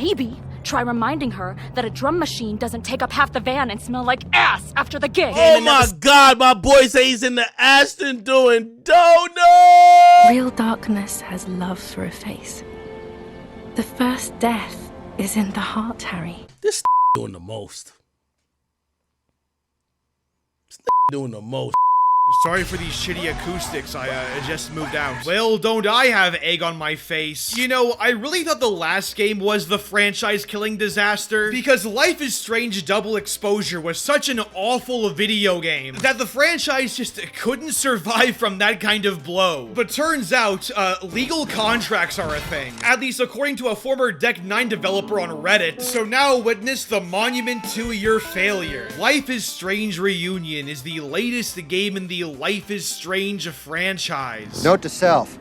Maybe try reminding her that a drum machine doesn't take up half the van and smell like ass after the gig. Oh my God, my boy say he's in the Aston doing donuts. Real darkness has love for a face. The first death is in the heart, Harry. This doing the most. This doing the most. Sorry for these shitty acoustics, I just moved out. Well, don't I have egg on my face? You know, I really thought the last game was the franchise-killing disaster, because Life is Strange Double Exposure was such an awful video game that the franchise just couldn't survive from that kind of blow. But turns out, legal contracts are a thing, at least according to a former Deck 9 developer on Reddit. So now witness the monument to your failure. Life is Strange Reunion is the latest game in the Life is Strange franchise. Note to self,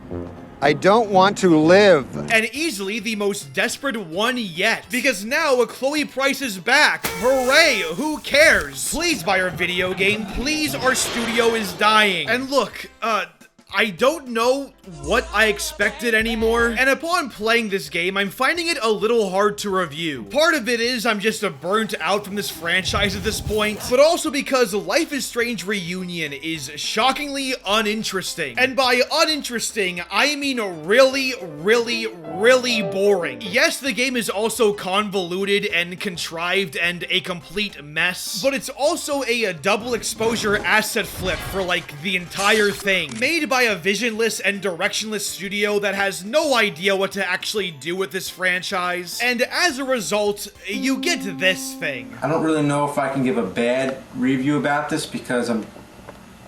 I don't want to live. And easily the most desperate one yet. Because now Chloe Price is back. Hooray, who cares? Please buy our video game. Please, our studio is dying. And look, I don't know what I expected anymore, and upon playing this game, I'm finding it a little hard to review. Part of it is I'm just burnt out from this franchise at this point, but also because Life is Strange Reunion is shockingly uninteresting. And by uninteresting, I mean really, really, really boring. Yes, the game is also convoluted and contrived and a complete mess, but it's also a double exposure asset flip for like the entire thing, made by a visionless and directionless studio that has no idea what to actually do with this franchise. And as a result, you get this thing. I don't really know if I can give a bad review about this because I'm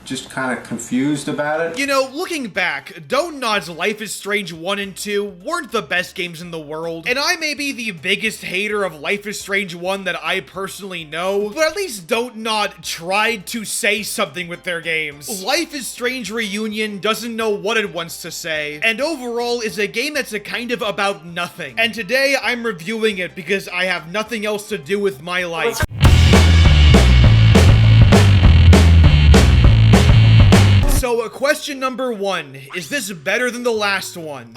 just kind of confused about it. You know, looking back, Don't Nod's Life is Strange 1 and 2 weren't the best games in the world, and I may be the biggest hater of Life is Strange 1 that I personally know, but at least Don't Nod tried to say something with their games. Life is Strange Reunion doesn't know what it wants to say, and overall is a game that's a kind of about nothing. And today I'm reviewing it because I have nothing else to do with my life. So, question number 1, is this better than the last one?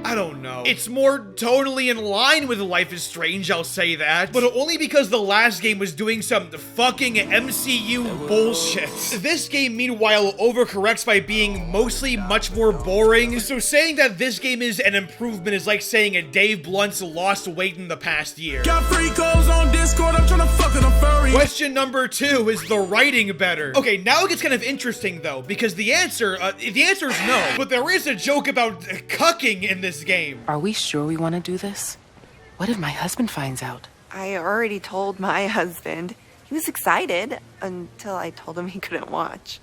I don't know. It's more tonally in line with Life is Strange, I'll say that, but only because the last game was doing some fucking MCU bullshit. This game, meanwhile, overcorrects by being mostly much more boring, so saying that this game is an improvement is like saying Dave Blunt's lost weight in the past year. Got free codes on Discord, I'm trying to fuck in a furry. Question number 2, is the writing better? Okay, now it gets kind of interesting though, because the answer is no, but there is a joke about cucking in this game. Are we sure we want to do this? What if my husband finds out? I already told my husband. He was excited until I told him he couldn't watch.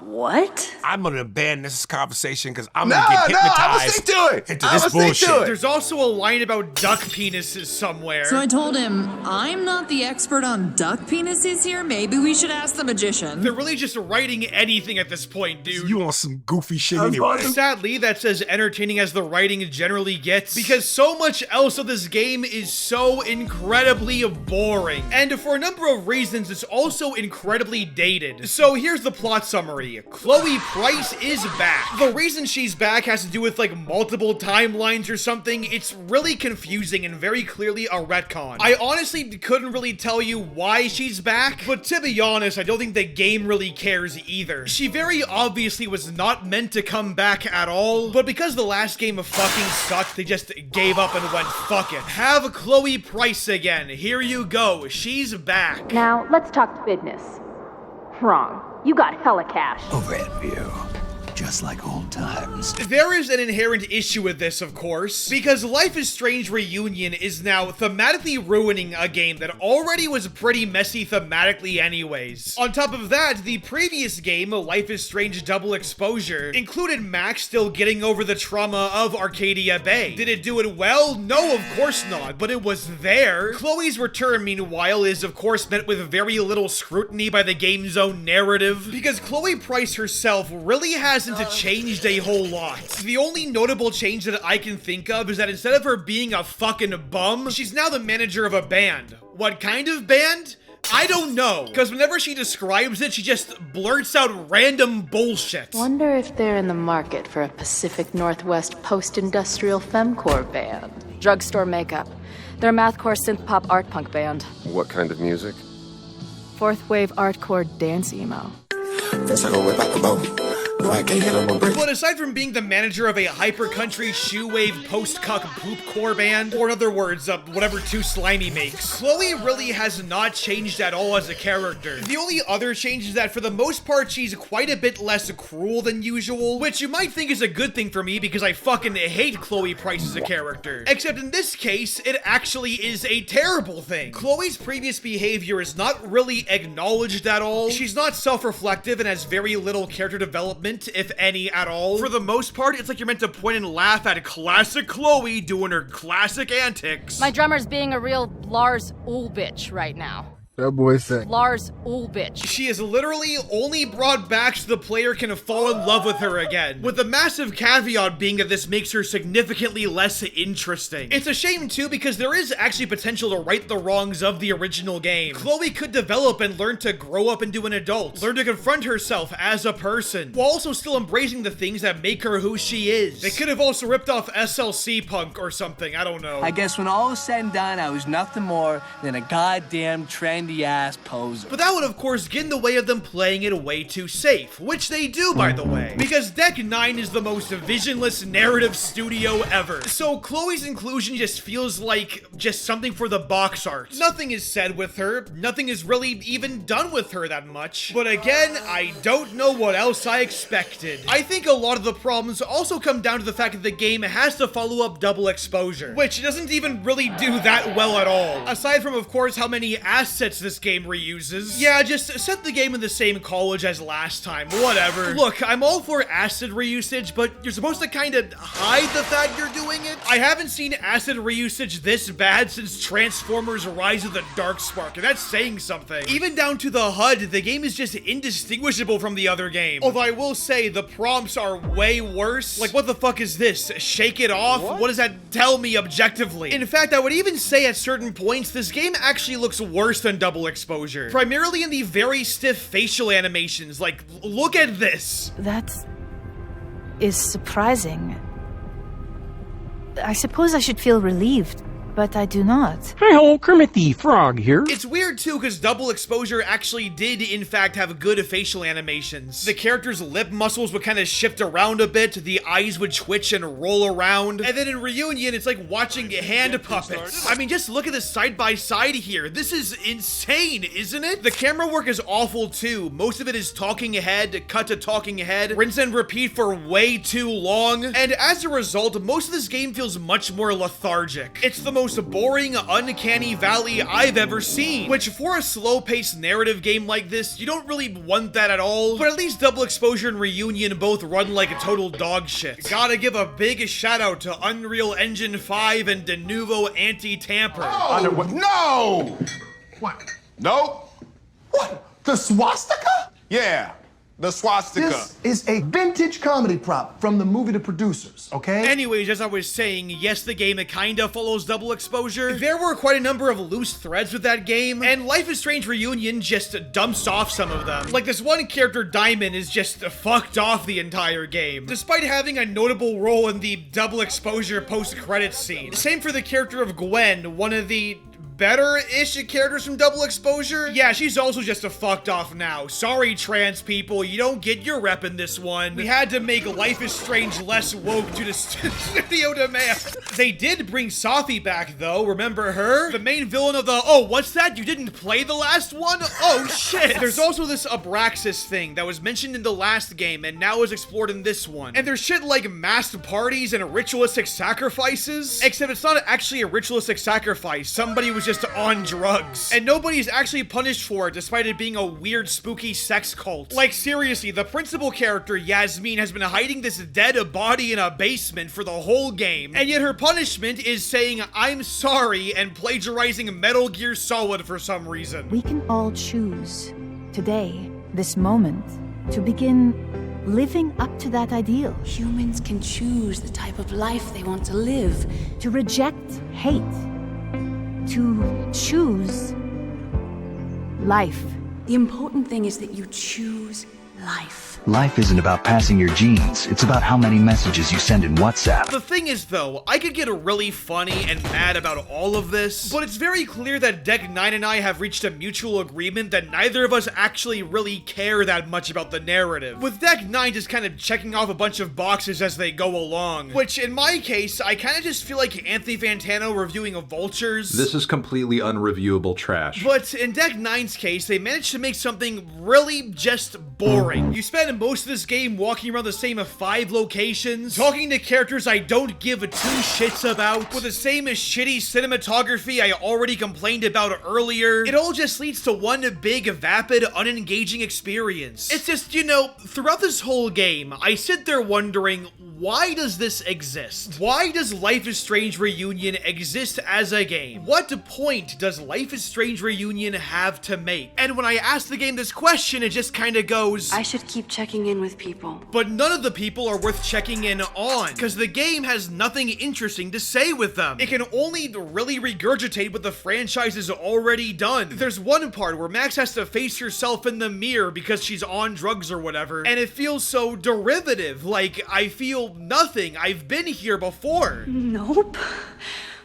What? I'm gonna abandon this conversation because I'm gonna get hypnotized. I'm gonna stick to it. Into this bullshit. There's also a line about duck penises somewhere. So I told him, I'm not the expert on duck penises here. Maybe we should ask the magician. They're really just writing anything at this point, dude. You on some goofy shit anyway. Sadly, that's as entertaining as the writing generally gets, because so much else of this game is so incredibly boring. And for a number of reasons, it's also incredibly dated. So here's the plot summary. Chloe Price is back. The reason she's back has to do with like multiple timelines or something. It's really confusing and very clearly a retcon. I honestly couldn't really tell you why she's back, but to be honest, I don't think the game really cares either. She very obviously was not meant to come back at all, but because the last game fucking sucked, they just gave up and went, fuck it. Have Chloe Price again. Here you go. She's back. Now, let's talk business. Wrong. You got hella cash. Overhead view. Just like old times. There is an inherent issue with this, of course, because Life is Strange Reunion is now thematically ruining a game that already was pretty messy thematically anyways. On top of that, the previous game, Life is Strange Double Exposure, included Max still getting over the trauma of Arcadia Bay. Did it do it well? No, of course not, but it was there. Chloe's return, meanwhile, is of course met with very little scrutiny by the game's own narrative, because Chloe Price herself really hasn't changed a whole lot. The only notable change that I can think of is that instead of her being a fucking bum, she's now the manager of a band. What kind of band? I don't know, because whenever she describes it, she just blurts out random bullshit. Wonder if they're in the market for a Pacific Northwest post-industrial femcore band. Drugstore makeup. They're a mathcore synth-pop art punk band. What kind of music? Fourth wave artcore dance emo. First I go whip out the boat. No, I can't hit on my brick. But aside from being the manager of a hyper-country shoe-wave post-cuck poop-core band, or in other words, whatever Too Slimy makes, Chloe really has not changed at all as a character. The only other change is that for the most part, she's quite a bit less cruel than usual, which you might think is a good thing for me because I fucking hate Chloe Price as a character. Except in this case, it actually is a terrible thing. Chloe's previous behavior is not really acknowledged at all. She's not self-reflective and has very little character development, if any at all. For the most part, it's like you're meant to point and laugh at classic Chloe doing her classic antics. My drummer's being a real Lars Ulrich right now. That boy said. Lars Ulrich. She is literally only brought back so the player can fall in love with her again, with the massive caveat being that this makes her significantly less interesting. It's a shame too because there is actually potential to right the wrongs of the original game. Chloe could develop and learn to grow up into an adult, learn to confront herself as a person, while also still embracing the things that make her who she is. They could have also ripped off SLC Punk or something, I don't know. I guess when all was said and done, I was nothing more than a goddamn trendy ass poser. But that would of course get in the way of them playing it way too safe, which they do by the way, because Deck 9 is the most visionless narrative studio ever. So Chloe's inclusion just feels like just something for the box art. Nothing is said with her, nothing is really even done with her that much. But again, I don't know what else I expected. I think a lot of the problems also come down to the fact that the game has to follow up Double Exposure, which doesn't even really do that well at all. Aside from of course how many assets this game reuses. Yeah, just set the game in the same college as last time, whatever. Look, I'm all for acid reusage, but you're supposed to kind of hide the fact you're doing it. I haven't seen acid reusage this bad since Transformers Rise of the Darkspark, and that's saying something. Even down to the HUD, the game is just indistinguishable from the other game. Although I will say, the prompts are way worse. Like, what the fuck is this? Shake it off? What does that tell me objectively? In fact, I would even say at certain points, this game actually looks worse than Double Exposure. Primarily in the very stiff facial animations, like, look at this. That is surprising. I suppose I should feel relieved, but I do not. Hi-ho, Kermit the Frog here. It's weird too, because Double Exposure actually did in fact have good facial animations. The character's lip muscles would kind of shift around a bit, the eyes would twitch and roll around, and then in Reunion, it's like watching hand puppets. I mean, just look at this side by side here. This is insane, isn't it? The camera work is awful too. Most of it is talking head, cut to talking head, rinse and repeat for way too long, and as a result, most of this game feels much more lethargic. It's the most boring, uncanny valley I've ever seen, which for a slow-paced narrative game like this, you don't really want that at all, but at least Double Exposure and Reunion both run like a total dog shit. Gotta give a big shout out to Unreal Engine 5 and Denuvo Anti-Tamper. Oh, no! What? No? What? The swastika? Yeah. The swastika. This is a vintage comedy prop from the movie The Producers, okay? Anyways, as I was saying, yes, the game kinda follows Double Exposure. There were quite a number of loose threads with that game, and Life is Strange Reunion just dumps off some of them. Like this one character, Diamond, is just fucked off the entire game, despite having a notable role in the Double Exposure post-credits scene. Same for the character of Gwen, one of the better-ish characters from Double Exposure. Yeah, she's also just fucked off now. Sorry, trans people, you don't get your rep in this one. We had to make Life is Strange less woke due to studio demand. They did bring Safi back, though. Remember her? The main villain of the— oh, what's that? You didn't play the last one? Oh, shit. There's also this Abraxas thing that was mentioned in the last game and now is explored in this one. And there's shit like masked parties and ritualistic sacrifices, except it's not actually a ritualistic sacrifice. Somebody was just on drugs, and nobody's actually punished for it despite it being a weird spooky sex cult. Like seriously, the principal character Yasmin has been hiding this dead body in a basement for the whole game, and yet her punishment is saying I'm sorry and plagiarizing Metal Gear Solid for some reason. We can all choose today, this moment, to begin living up to that ideal. Humans can choose the type of life they want to live. To reject hate. To choose life. The important thing is that you choose life. Life isn't about passing your genes. It's about how many messages you send in WhatsApp. The thing is, though, I could get really funny and mad about all of this, but it's very clear that Deck 9 and I have reached a mutual agreement that neither of us actually really care that much about the narrative, with Deck 9 just kind of checking off a bunch of boxes as they go along, which in my case, I kind of just feel like Anthony Fantano reviewing Vultures. This is completely unreviewable trash. But in Deck 9's case, they managed to make something really just boring. You spend most of this game walking around the same 5 locations, talking to characters I don't give 2 shits about, with the same shitty cinematography I already complained about earlier. It all just leads to one big, vapid, unengaging experience. It's just, you know, throughout this whole game, I sit there wondering, why does this exist? Why does Life is Strange Reunion exist as a game? What point does Life is Strange Reunion have to make? And when I ask the game this question, it just kind of goes, I should keep checking in with people. But none of the people are worth checking in on, because the game has nothing interesting to say with them. It can only really regurgitate what the franchise has already done. There's one part where Max has to face herself in the mirror because she's on drugs or whatever, and it feels so derivative, like I feel nothing. I've been here before. Nope.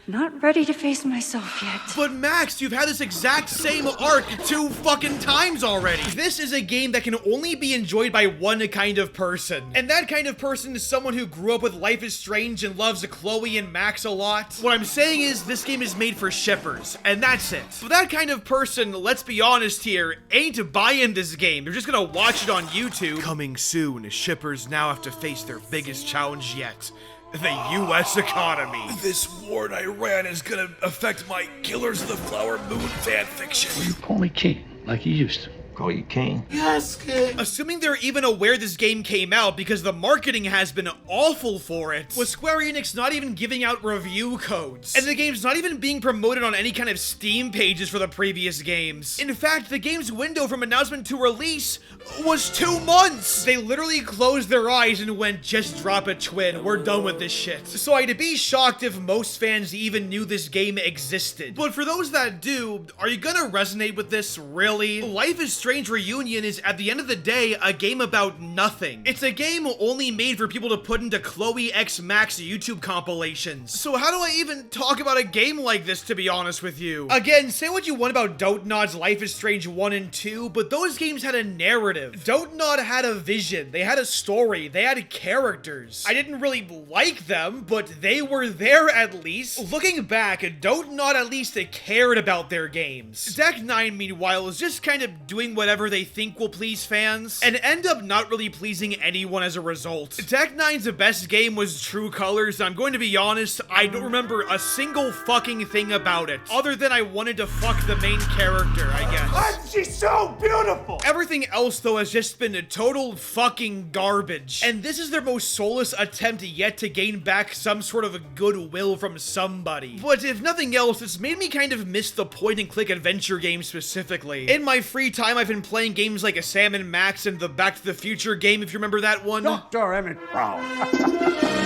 Not ready to face myself yet. But Max, you've had this exact same arc 2 fucking times already. This is a game that can only be enjoyed by one kind of person. And that kind of person is someone who grew up with Life is Strange and loves Chloe and Max a lot. What I'm saying is this game is made for shippers, and that's it. But that kind of person, let's be honest here, ain't buying this game. They're just gonna watch it on YouTube. Coming soon, shippers now have to face their biggest challenge yet. The U.S. economy. This war in Iran is gonna affect my Killers of the Flower Moon fanfiction. You call me king, like you used to. Call you king. Yes, king. Assuming they're even aware this game came out because the marketing has been awful for it, with Square Enix not even giving out review codes, and the game's not even being promoted on any kind of Steam pages for the previous games. In fact, the game's window from announcement to release was 2 months. They literally closed their eyes and went, just drop a twin, we're done with this shit. So I'd be shocked if most fans even knew this game existed. But for those that do, are you gonna resonate with this, really? Life is Strange Reunion is, at the end of the day, a game about nothing. It's a game only made for people to put into Chloe x Max YouTube compilations. So how do I even talk about a game like this, to be honest with you? Again, say what you want about Dontnod's Life is Strange 1 and 2, but those games had a narrative. Dontnod had a vision, they had a story, they had characters. I didn't really like them, but they were there at least. Looking back, Dontnod at least cared about their games. Deck 9, meanwhile, is just kind of doing whatever they think will please fans, and end up not really pleasing anyone as a result. Deck 9's best game was True Colors, and I'm going to be honest, I don't remember a single fucking thing about it, other than I wanted to fuck the main character, I guess. She's so beautiful! Everything else, though, has just been a total fucking garbage, and this is their most soulless attempt yet to gain back some sort of a goodwill from somebody. But if nothing else, it's made me kind of miss the point-and-click adventure game specifically. In my free time, I've been playing games like a Sam and Max and the Back to the Future game, if you remember that one. Dr. Emmett Brown.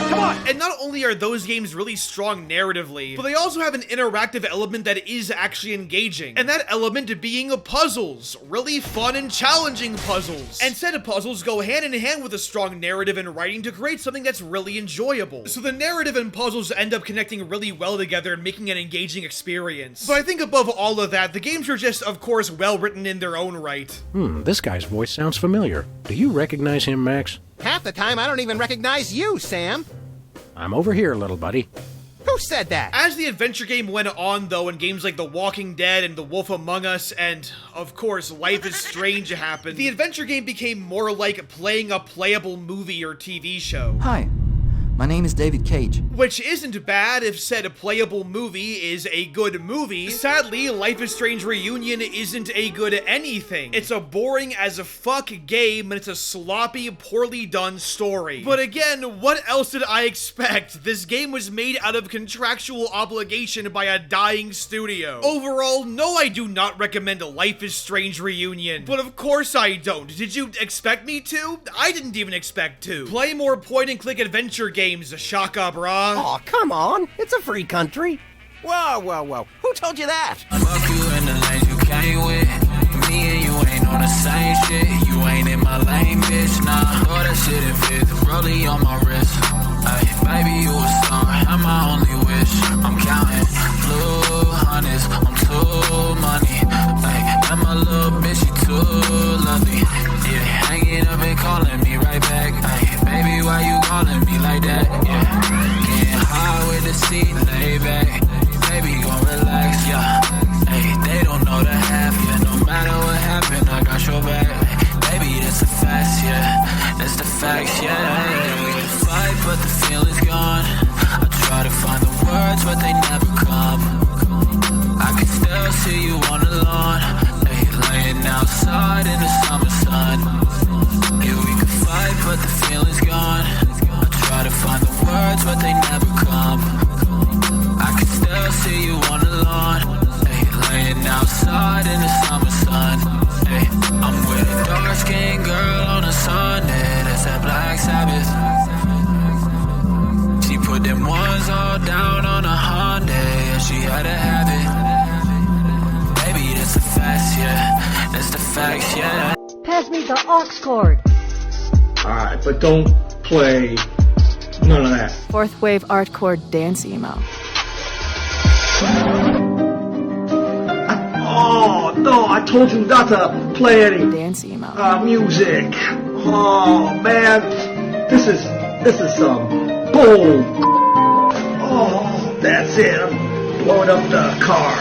Come on! And not only are those games really strong narratively, but they also have an interactive element that is actually engaging. And that element being puzzles. Really fun and challenging puzzles. And said puzzles go hand in hand with a strong narrative and writing to create something that's really enjoyable. So the narrative and puzzles end up connecting really well together and making an engaging experience. But I think above all of that, the games are just, of course, well written in their own right. This guy's voice sounds familiar. Do you recognize him, Max? Half the time, I don't even recognize you, Sam. I'm over here, little buddy. Who said that? As the adventure game went on, though, and games like The Walking Dead and The Wolf Among Us and, of course, Life is Strange happened, the adventure game became more like playing a playable movie or TV show. Hi. My name is David Cage. Which isn't bad if said playable movie is a good movie. Sadly, Life is Strange Reunion isn't a good anything. It's a boring as a fuck game, and it's a sloppy, poorly done story. But again, what else did I expect? This game was made out of contractual obligation by a dying studio. Overall, no, I do not recommend Life is Strange Reunion. But of course I don't. Did you expect me to? I didn't even expect to. Play more point-and-click adventure games, Shaka brah. Oh, come on. It's a free country. Whoa, whoa, whoa. Who told you that? and you ain't on the same shit. You ain't in my lane, bitch, nah. Throw that shit in fifth, rollie on my wrist. Ay, baby, you a star, I'm my only wish. I'm counting blue hundreds, I'm too money. Ay, and my little bitch, she too lovely. Yeah, hanging up and calling me right back. Ay, baby, why you calling me like that? Yeah, getting high with the seat, lay back. Baby, gon' relax, yeah. Hey, they don't know the half, yeah. No matter what happened, I got your back. Baby, that's the facts, yeah. That's the facts, yeah. We can fight, but the feeling's gone. I try to find the words, but they never come. I can still see you on the lawn. Hey, laying outside in the summer sun. Yeah, we can fight, but the feeling's gone. I try to find the words, but they never come. I can still see you on the lawn. Hey, laying outside in the summer sun. Hey, I'm with a dark-skinned girl on a Sunday. That's that Black Sabbath. She put them ones all down on a Hyundai, and she had to have it. Baby, that's the facts, yeah. That's the facts, yeah. Pass me the aux cord. Alright, but don't play none of that. Fourth wave art chord dance emo. Oh, no, I told you not to play any dance emo. Music. Oh, man. This is some bull. Oh, that's it. I'm blowing up the car.